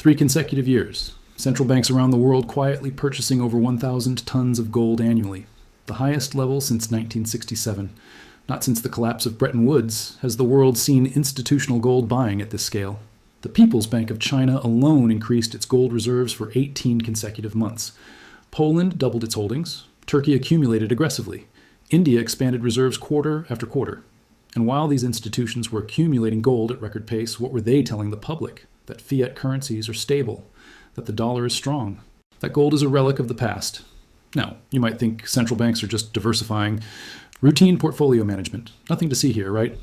3 consecutive years. Central banks around the world quietly purchasing over 1,000 tons of gold annually, the highest level since 1967. Not since the collapse of Bretton Woods has the world seen institutional gold buying at this scale. The People's Bank of China alone increased its gold reserves for 18 consecutive months. Poland doubled its holdings. Turkey accumulated aggressively. India expanded reserves quarter after quarter. And while these institutions were accumulating gold at record pace, what were they telling the public? That fiat currencies are stable, that the dollar is strong, that gold is a relic of the past. Now, you might think central banks are just diversifying. Routine portfolio management. Nothing to see here, right?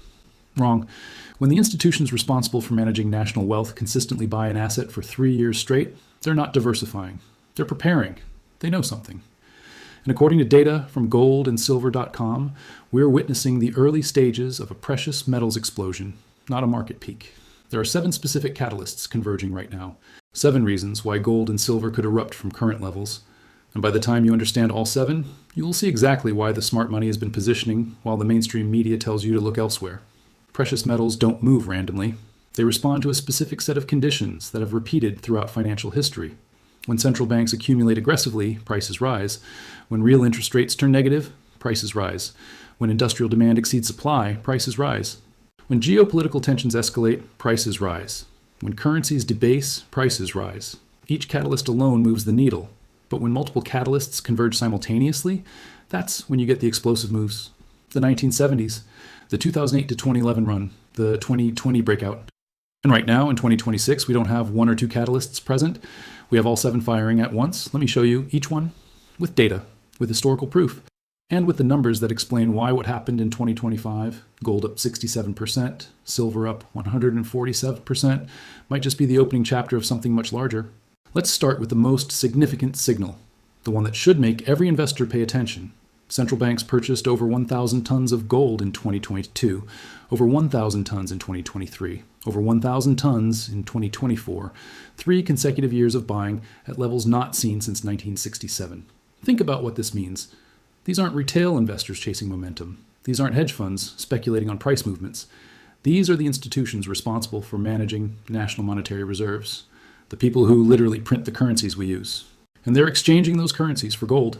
Wrong. When the institutions responsible for managing national wealth consistently buy an asset for 3 years straight, they're not diversifying. They're preparing. They know something. And according to data from goldandsilver.com, we're witnessing the early stages of a precious metals explosion, not a market peak. There are 7 specific catalysts converging right now. 7 reasons why gold and silver could erupt from current levels. And by the time you understand all 7, you will see exactly why the smart money has been positioning while the mainstream media tells you to look elsewhere. Precious metals don't move randomly. They respond to a specific set of conditions that have repeated throughout financial history. When central banks accumulate aggressively, prices rise. When real interest rates turn negative, prices rise. When industrial demand exceeds supply, prices rise. When geopolitical tensions escalate, prices rise. When currencies debase, prices rise. Each catalyst alone moves the needle. But when multiple catalysts converge simultaneously, that's when you get the explosive moves. The 1970s, the 2008 to 2011 run, the 2020 breakout. And right now, in 2026, we don't have 1 or 2 catalysts present. We have all 7 firing at once. Let me show you each one with data, with historical proof, and with the numbers that explain why what happened in 2025, gold up 67%, silver up 147%, might just be the opening chapter of something much larger. Let's start with the most significant signal, the one that should make every investor pay attention. Central banks purchased over 1,000 tons of gold in 2022, over 1,000 tons in 2023, over 1,000 tons in 2024, 3 consecutive years of buying at levels not seen since 1967. Think about what this means. These aren't retail investors chasing momentum. These aren't hedge funds speculating on price movements. These are the institutions responsible for managing national monetary reserves, the people who literally print the currencies we use. And they're exchanging those currencies for gold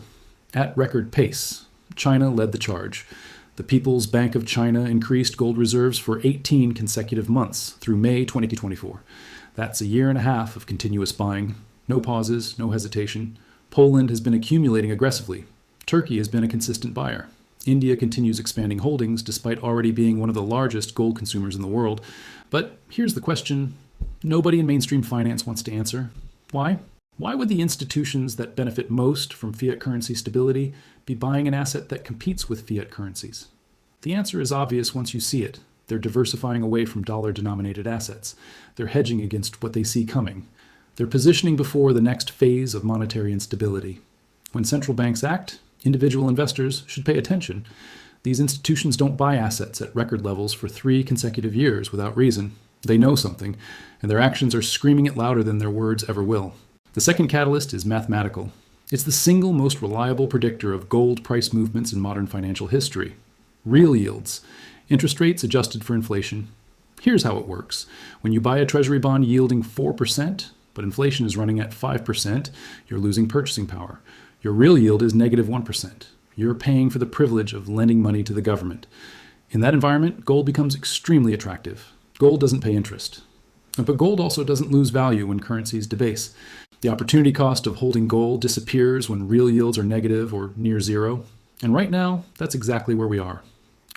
at record pace. China led the charge. The People's Bank of China increased gold reserves for 18 consecutive months through May 2024. That's a year and a half of continuous buying. No pauses, no hesitation. Poland has been accumulating aggressively. Turkey has been a consistent buyer. India continues expanding holdings despite already being one of the largest gold consumers in the world. But here's the question nobody in mainstream finance wants to answer. Why? Why would the institutions that benefit most from fiat currency stability be buying an asset that competes with fiat currencies? The answer is obvious once you see it. They're diversifying away from dollar-denominated assets. They're hedging against what they see coming. They're positioning before the next phase of monetary instability. When central banks act, individual investors should pay attention. These institutions don't buy assets at record levels for 3 consecutive years without reason. They know something, and their actions are screaming it louder than their words ever will. The second catalyst is mathematical. It's the single most reliable predictor of gold price movements in modern financial history. Real yields, interest rates adjusted for inflation. Here's how it works. When you buy a treasury bond yielding 4%, but inflation is running at 5%, you're losing purchasing power. Your real yield is negative 1%. You're paying for the privilege of lending money to the government. In that environment, gold becomes extremely attractive. Gold doesn't pay interest. But gold also doesn't lose value when currencies debase. The opportunity cost of holding gold disappears when real yields are negative or near zero. And right now, that's exactly where we are.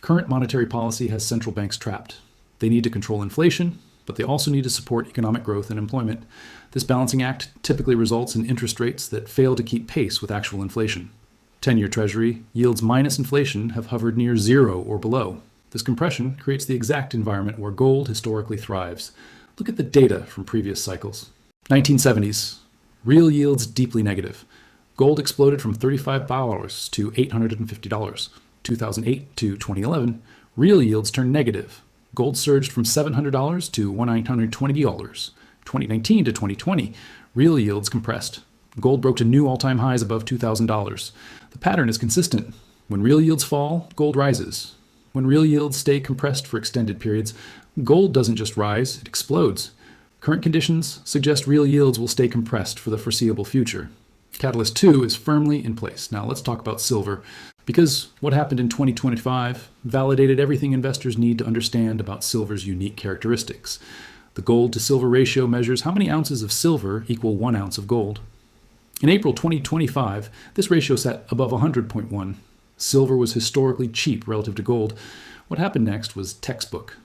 Current monetary policy has central banks trapped. They need to control inflation, but they also need to support economic growth and employment. This balancing act typically results in interest rates that fail to keep pace with actual inflation. 10-year Treasury yields minus inflation have hovered near zero or below. This compression creates the exact environment where gold historically thrives. Look at the data from previous cycles. 1970s. Real yields deeply negative. Gold exploded from $35 to $850. 2008 to 2011, real yields turned negative. Gold surged from $700 to $920. 2019 to 2020, real yields compressed. Gold broke to new all-time highs above $2,000. The pattern is consistent. When real yields fall, gold rises. When real yields stay compressed for extended periods, gold doesn't just rise, it explodes. Current conditions suggest real yields will stay compressed for the foreseeable future. Catalyst 2 is firmly in place. Now let's talk about silver, because what happened in 2025 validated everything investors need to understand about silver's unique characteristics. The gold to silver ratio measures how many ounces of silver equal 1 ounce of gold. In April 2025, this ratio sat above 100.1. Silver was historically cheap relative to gold. What happened next was textbook.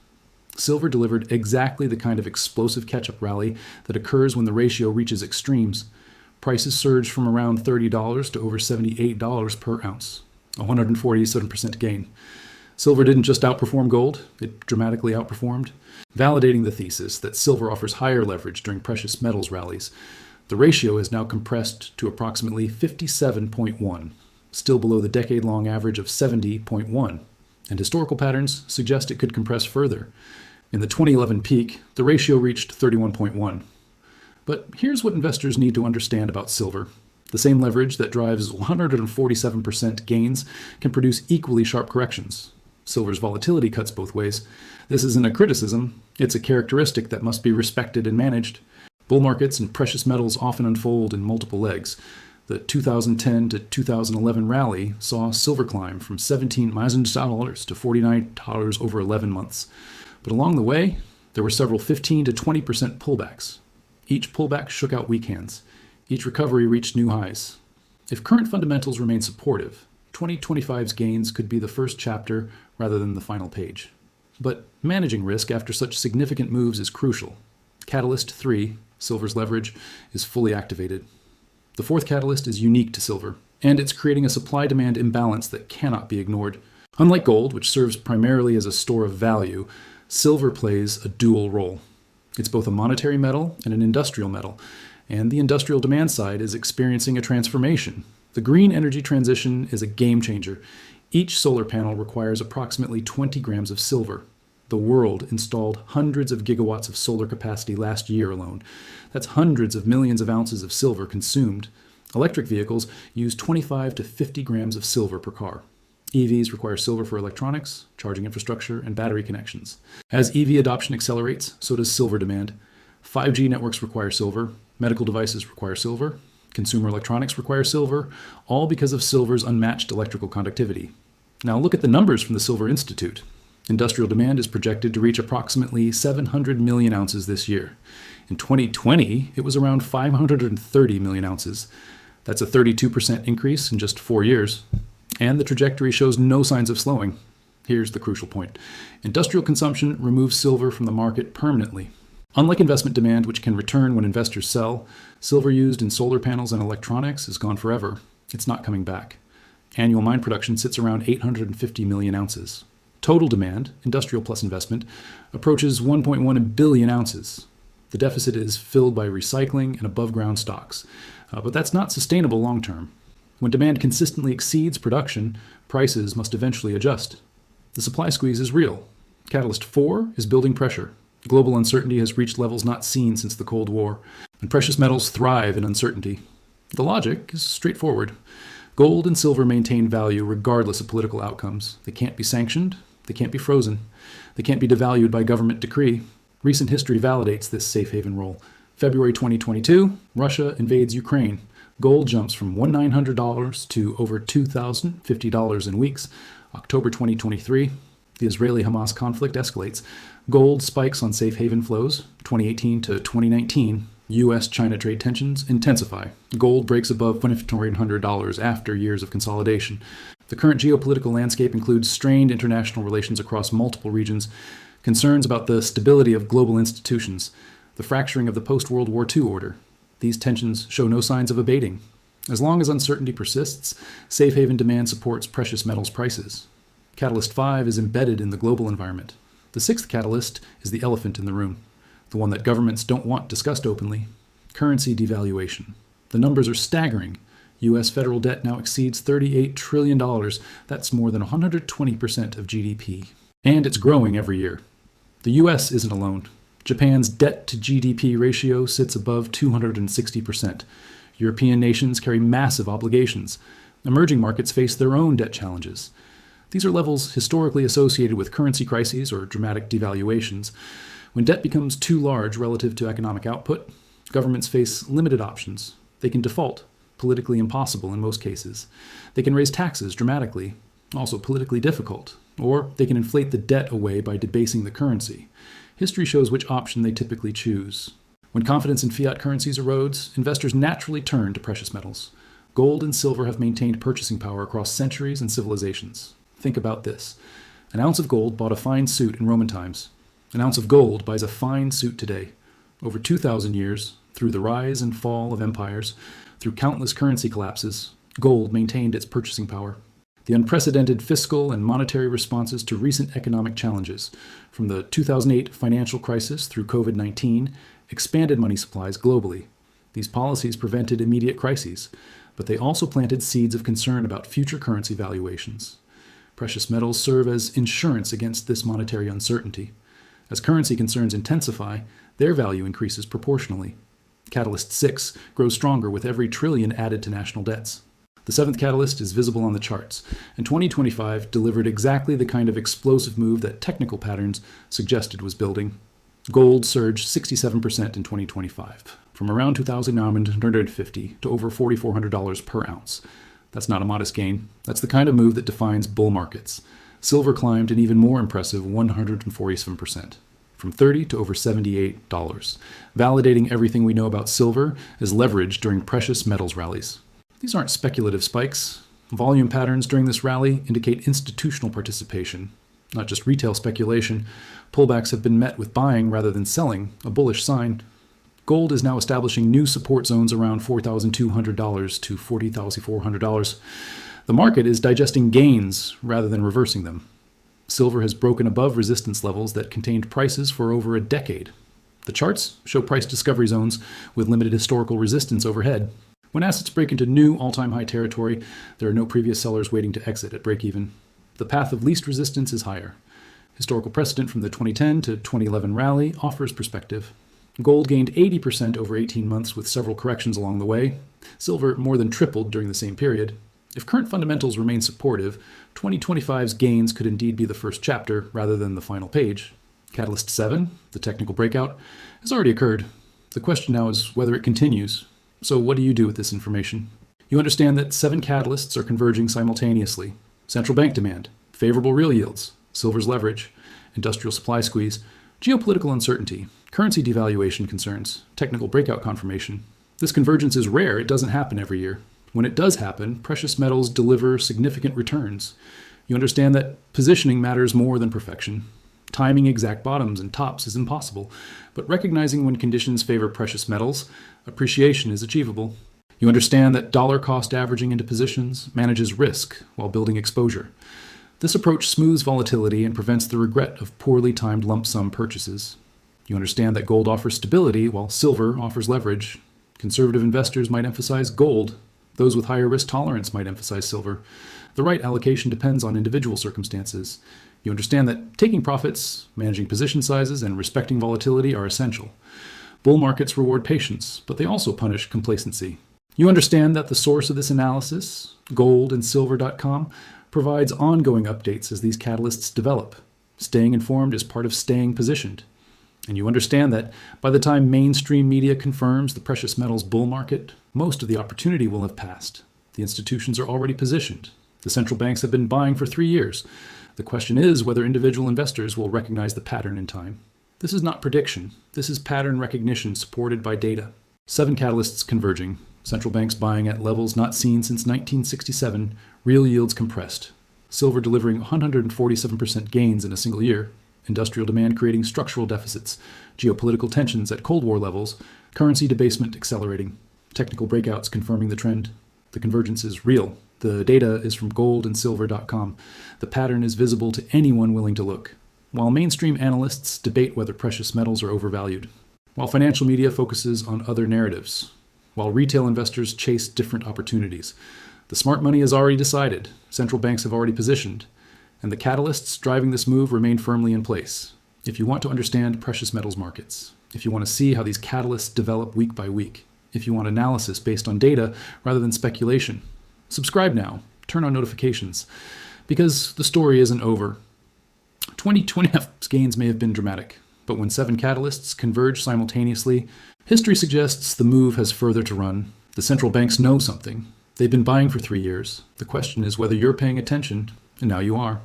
Silver delivered exactly the kind of explosive catch-up rally that occurs when the ratio reaches extremes. Prices surged from around $30 to over $78 per ounce, a 147% gain. Silver didn't just outperform gold, it dramatically outperformed, validating the thesis that silver offers higher leverage during precious metals rallies. The ratio is now compressed to approximately 57.1, still below the decade-long average of 70.1, and historical patterns suggest it could compress further. In the 2011 peak, the ratio reached 31.1. But here's what investors need to understand about silver. The same leverage that drives 147% gains can produce equally sharp corrections. Silver's volatility cuts both ways. This isn't a criticism, it's a characteristic that must be respected and managed. Bull markets and precious metals often unfold in multiple legs. The 2010 to 2011 rally saw silver climb from $17 to $49 over 11 months. But along the way, there were several 15 to 20% pullbacks. Each pullback shook out weak hands. Each recovery reached new highs. If current fundamentals remain supportive, 2025's gains could be the first chapter rather than the final page. But managing risk after such significant moves is crucial. Catalyst 3, silver's leverage, is fully activated. The fourth catalyst is unique to silver, and it's creating a supply-demand imbalance that cannot be ignored. Unlike gold, which serves primarily as a store of value, silver plays a dual role. It's both a monetary metal and an industrial metal, and the industrial demand side is experiencing a transformation. The green energy transition is a game changer. Each solar panel requires approximately 20 grams of silver. The world installed hundreds of gigawatts of solar capacity last year alone. That's hundreds of millions of ounces of silver consumed. Electric vehicles use 25 to 50 grams of silver per car. EVs require silver for electronics, charging infrastructure, and battery connections. As EV adoption accelerates, so does silver demand. 5G networks require silver, medical devices require silver, consumer electronics require silver, all because of silver's unmatched electrical conductivity. Now look at the numbers from the Silver Institute. Industrial demand is projected to reach approximately 700 million ounces this year. In 2020, it was around 530 million ounces. That's a 32% increase in just 4 years. And the trajectory shows no signs of slowing. Here's the crucial point. Industrial consumption removes silver from the market permanently. Unlike investment demand, which can return when investors sell, silver used in solar panels and electronics is gone forever. It's not coming back. Annual mine production sits around 850 million ounces. Total demand, industrial plus investment, approaches 1.1 billion ounces. The deficit is filled by recycling and above-ground stocks. But that's not sustainable long-term. When demand consistently exceeds production, prices must eventually adjust. The supply squeeze is real. Catalyst 4 is building pressure. Global uncertainty has reached levels not seen since the Cold War, and precious metals thrive in uncertainty. The logic is straightforward. Gold and silver maintain value regardless of political outcomes. They can't be sanctioned. They can't be frozen. They can't be devalued by government decree. Recent history validates this safe haven role. February 2022, Russia invades Ukraine. Gold jumps from $1,900 to over $2,050 in weeks. October 2023, the Israeli-Hamas conflict escalates. Gold spikes on safe haven flows. 2018 to 2019, U.S.-China trade tensions intensify. Gold breaks above $1,500 after years of consolidation. The current geopolitical landscape includes strained international relations across multiple regions, concerns about the stability of global institutions, the fracturing of the post-World War II order. These tensions show no signs of abating. As long as uncertainty persists, safe haven demand supports precious metals prices. Catalyst 5 is embedded in the global environment. The sixth catalyst is the elephant in the room, the one that governments don't want discussed openly: currency devaluation. The numbers are staggering. U.S. federal debt now exceeds $38 trillion. That's more than 120% of GDP. And it's growing every year. The U.S. isn't alone. Japan's debt-to-GDP ratio sits above 260%. European nations carry massive obligations. Emerging markets face their own debt challenges. These are levels historically associated with currency crises or dramatic devaluations. When debt becomes too large relative to economic output, governments face limited options. They can default, politically impossible in most cases. They can raise taxes dramatically, also politically difficult. Or they can inflate the debt away by debasing the currency. History shows which option they typically choose. When confidence in fiat currencies erodes, investors naturally turn to precious metals. Gold and silver have maintained purchasing power across centuries and civilizations. Think about this. An ounce of gold bought a fine suit in Roman times. An ounce of gold buys a fine suit today. Over 2,000 years, through the rise and fall of empires, through countless currency collapses, gold maintained its purchasing power. The unprecedented fiscal and monetary responses to recent economic challenges, from the 2008 financial crisis through COVID-19, expanded money supplies globally. These policies prevented immediate crises, but they also planted seeds of concern about future currency valuations. Precious metals serve as insurance against this monetary uncertainty. As currency concerns intensify, their value increases proportionally. Catalyst 6 grows stronger with every trillion added to national debts. The seventh catalyst is visible on the charts, and 2025 delivered exactly the kind of explosive move that technical patterns suggested was building. Gold surged 67% in 2025, from around $2,950 to over $4,400 per ounce. That's not a modest gain. That's the kind of move that defines bull markets. Silver climbed an even more impressive 147%, from $30 to over $78, validating everything we know about silver as leverage during precious metals rallies. These aren't speculative spikes. Volume patterns during this rally indicate institutional participation, not just retail speculation. Pullbacks have been met with buying rather than selling, a bullish sign. Gold is now establishing new support zones around $4,200 to $40,400. The market is digesting gains rather than reversing them. Silver has broken above resistance levels that contained prices for over a decade. The charts show price discovery zones with limited historical resistance overhead. When assets break into new all-time high territory, there are no previous sellers waiting to exit at break-even. The path of least resistance is higher. Historical precedent from the 2010 to 2011 rally offers perspective. Gold gained 80% over 18 months with several corrections along the way. Silver more than tripled during the same period. If current fundamentals remain supportive, 2025's gains could indeed be the first chapter rather than the final page. Catalyst 7, the technical breakout, has already occurred. The question now is whether it continues. So what do you do with this information? You understand that 7 catalysts are converging simultaneously. Central bank demand, favorable real yields, silver's leverage, industrial supply squeeze, geopolitical uncertainty, currency devaluation concerns, technical breakout confirmation. This convergence is rare. It doesn't happen every year. When it does happen, precious metals deliver significant returns. You understand that positioning matters more than perfection. Timing exact bottoms and tops is impossible, but recognizing when conditions favor precious metals, appreciation is achievable. You understand that dollar cost averaging into positions manages risk while building exposure. This approach smooths volatility and prevents the regret of poorly timed lump sum purchases. You understand that gold offers stability while silver offers leverage. Conservative investors might emphasize gold. Those with higher risk tolerance might emphasize silver. The right allocation depends on individual circumstances. You understand that taking profits, managing position sizes, and respecting volatility are essential. Bull markets reward patience, but they also punish complacency. You understand that the source of this analysis, goldandsilver.com, provides ongoing updates as these catalysts develop. Staying informed is part of staying positioned. And you understand that by the time mainstream media confirms the precious metals bull market, most of the opportunity will have passed. The institutions are already positioned. The central banks have been buying for 3 years. The question is whether individual investors will recognize the pattern in time. This is not prediction. This is pattern recognition supported by data. 7 catalysts converging. Central banks buying at levels not seen since 1967. Real yields compressed. Silver delivering 147% gains in a single year. Industrial demand creating structural deficits. Geopolitical tensions at Cold War levels. Currency debasement accelerating. Technical breakouts confirming the trend. The convergence is real. The data is from goldandsilver.com. The pattern is visible to anyone willing to look. While mainstream analysts debate whether precious metals are overvalued. While financial media focuses on other narratives. While retail investors chase different opportunities. The smart money has already decided. Central banks have already positioned. And the catalysts driving this move remain firmly in place. If you want to understand precious metals markets, if you want to see how these catalysts develop week by week, if you want analysis based on data rather than speculation, subscribe now, turn on notifications, because the story isn't over. 2020's gains may have been dramatic, But when 7 catalysts converge simultaneously, history suggests the move has further to run. The central banks know something. They've been buying for 3 years. The question is whether you're paying attention, and now you are.